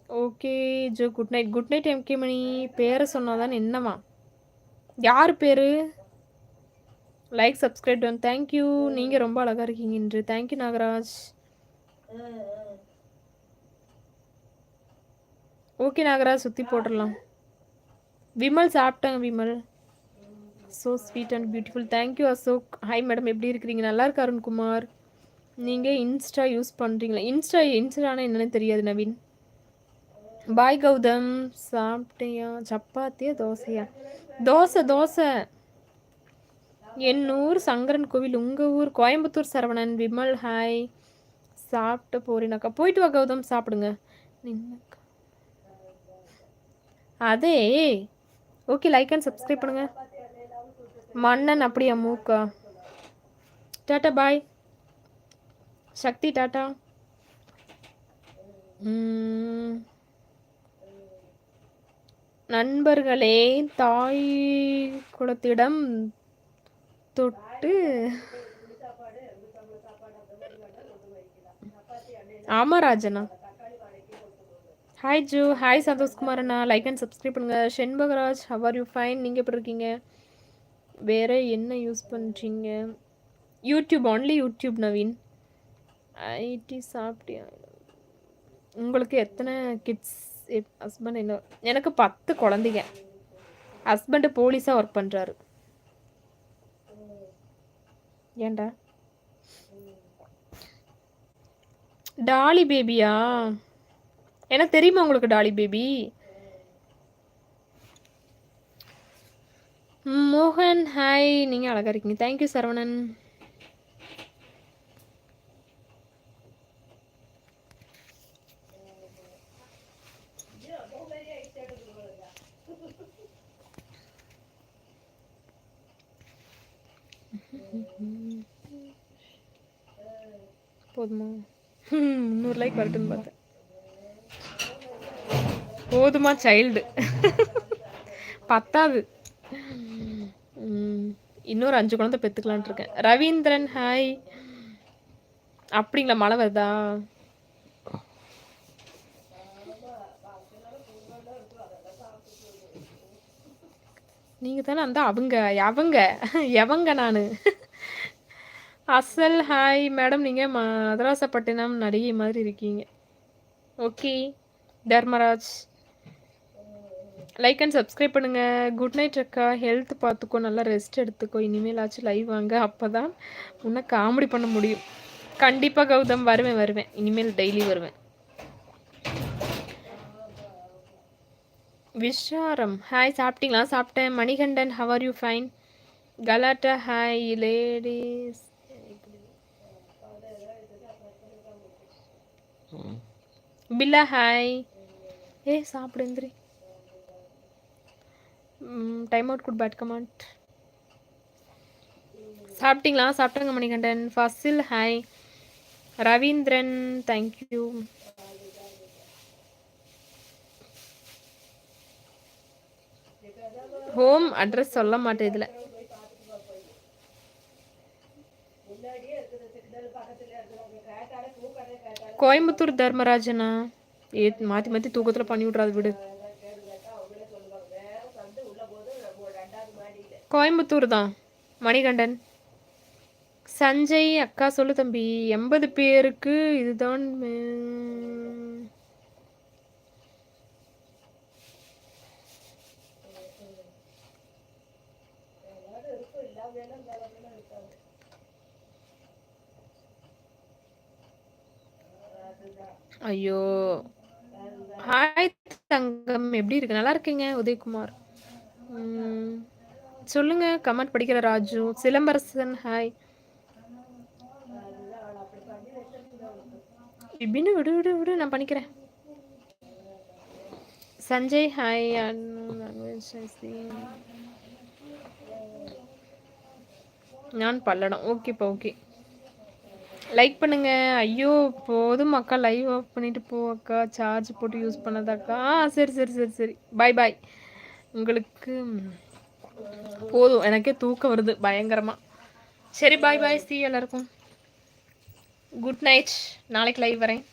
Okay Jo, good night. Good night MK Mani. பேரை சொன்னாதான் என்னவா? யார் பேரு? Like subscribe done. தேங்க்யூ. நீங்க ரொம்ப அழகா இருக்கீங்க இன்று. தேங்க்யூ நாகராஜ். ஓகே நாகராஜ், சுத்தி போட்டுடலாம். விமல் சாப்பிட்டாங்க Vimal. So sweet and beautiful. Thank you Ashok. Hi madam, எப்படி இருக்கிறீங்க? நல்லா இருக்கு அருண்குமார். நீங்கள் இன்ஸ்டா யூஸ் பண்ணுறீங்களா? இன்ஸ்டானா என்னன்னு தெரியாது நவீன். பாய் கௌதம். சாப்பிட்டியா? சப்பாத்தியா தோசையா? தோசை தோசை. என் ஊர் சங்கரன் கோவில். உங்கள் ஊர் கோயம்புத்தூர். சரவணன். விமல் ஹாய். சாப்பிட்டு போறீனாக்கா? போயிட்டு வா கௌதம், சாப்பிடுங்க. அதே ஓகே, லைக் அண்ட் சப்ஸ்கிரைப் பண்ணுங்க. மன்னன் அப்படியா? மூக்கா? Tata bye Sakthi. டாட்டா. நண்பர்களே, தாய் குலத்திடம் தொட்டு. ஆமா ராஜனா. ஹாய் ஜூ. ஹாய் சந்தோஷ்குமார் அண்ணா. லைக் அண்ட் சப்ஸ்கிரைப் பண்ணுங்க. Shenbagaraj, how are you? Fine. நீங்கள் எப்படி இருக்கீங்க? வேற என்ன யூஸ் பண்ணுறீங்க? YouTube, only YouTube Naveen. ஐடி சாப்பிட்டியா? உங்களுக்கு எத்தனை கிட்ஸ்? ஹஸ்பண்ட் என்ன? எனக்கு 10 குழந்தைங்க. ஹஸ்பண்டு போலீஸாக ஒர்க் பண்ணுறாரு. ஏண்டா? டாலி பேபியா? எனக்கு தெரியுமா உங்களுக்கு டாலி பேபி? மோகன் ஹாய். நீங்கள் அழகாக இருக்கீங்க. தேங்க்யூ சரவணன். போதுமா? 300 லைக் வரட்டுன்னு பார்த்தேன். போதுமா சைல்டு? பத்தாது. இன்னொரு 5 குழந்தை பெற்றுக்கலான் இருக்கேன். ரவீந்திரன் ஹாய். அப்படிங்களா? மழை வருதா? நீங்கள் தானே அந்த அவங்க எவங்க நான்? அசல் ஹாய் மேடம். நீங்கள் மதராசப்பட்டினம் நடிகை மாதிரி இருக்கீங்க. Okay Dharmaraj. Like and subscribe பண்ணுங்க. குட் நைட் அக்கா. ஹெல்த் பார்த்துக்கோ, நல்லா ரெஸ்ட் எடுத்துக்கோ. இனிமேலாச்சும் லைவ் வாங்க, அப்போ தான் உன்னை காமெடி பண்ண முடியும். கண்டிப்பாக கௌதம், வருவேன். இனிமேல் டெய்லி வருவேன். விஷாரம் ஹாய். சாப்பிட்டீங்களா? சாப்பிட்டேன். Manikandan how are you? Fine. கலாட்டா ஹாய். லேடிஸ் பில்லா ஹாய். சாப்பிடு எந்திரி. Time out good bad comment. சாப்பிட்டீங்களா? சாப்பிட்டாங்க Manikandan. Fazil hi. Ravindran thank you. Home address சொல்ல மாட்டேன் இதில். கோயம்புத்தூர் தர்மராஜனா? மாற்றி மாற்றி தூக்கத்தில் பண்ணி விட்றாது விடு. கோயம்புத்தூர் தான் மணிகண்டன். சஞ்சய் அக்கா சொல்லு தம்பி. 80 பேருக்கு இதுதான். ஐயோ ஹாய் தங்கம், எப்படி இருக்கு? நல்லா இருக்கீங்க உதயகுமார். சொல்லுங்க, கமெண்ட் படிக்கிற ராஜு. சிலம்பரசன் ஹாய். விபின்னு விடு விடு விடு, நான் பண்ணிக்கிறேன். சஞ்சய் ஹாய். நான் பல்லடம். ஓகேப்பா ஓகே. லைக் பண்ணுங்க. ஐயோ போதும் அக்கா, லைவ் ஆஃப் பண்ணிட்டு போ அக்கா. சார்ஜ் போட்டு யூஸ் பண்ணதாக்கா. சரி. பாய் பாய். உங்களுக்கு போதும், எனக்கே தூக்கம் வருது பயங்கரமா. சரி பாய் பாய். சி எல்லாருக்கும் குட் நைட். நாளைக்கு லைவ் வரேன்.